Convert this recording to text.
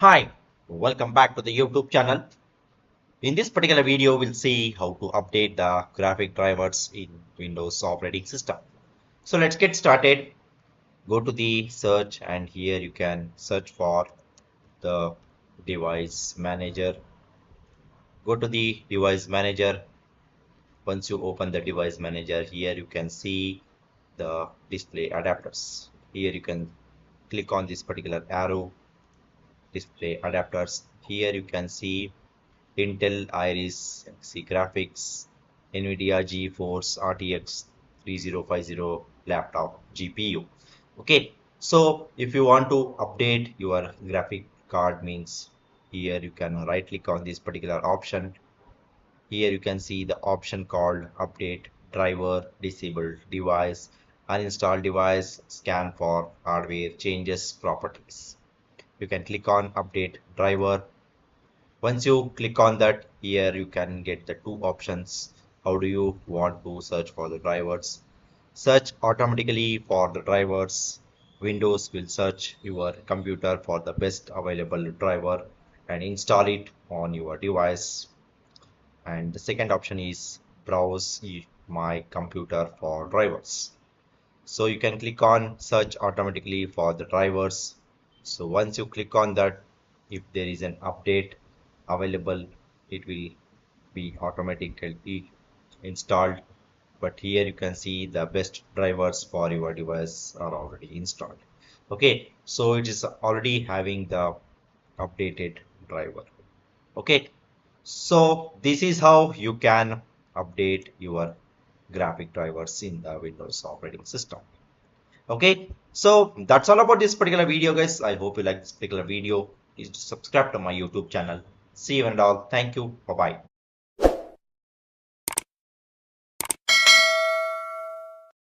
Hi, welcome back to the YouTube channel. In this particular video, we'll see how to update the graphic drivers in Windows operating system. So let's get started. Go to the search and here you can search for the device manager. Go to the device manager. Once you open the device manager, here you can see the display adapters. Here you can click on this particular arrow, display adapters. Here you can see Intel Iris Xe graphics, NVIDIA GeForce RTX 3050 laptop GPU. Okay, so if you want to update your graphic card means here you can right click on this particular option. Here you can see the option called update driver disable device uninstall device scan for hardware changes properties. You can click on update driver. Once you click on that, here you can get the two options. How do you want to search for the drivers? Search automatically for the drivers. Windows will search your computer for the best available driver and install it on your device. And the second option is browse my computer for drivers. So you can click on search automatically for the drivers. So once you click on that, if there is an update available, it will be automatically installed. But here you can see the best drivers for your device are already installed. Okay, so it is already having the updated driver. Okay, so this is how you can update your graphic drivers in the Windows operating system. Okay, so that's all about this particular video, guys. I hope you like this particular video. Please subscribe to my YouTube channel. See you and all. Thank you. Bye bye.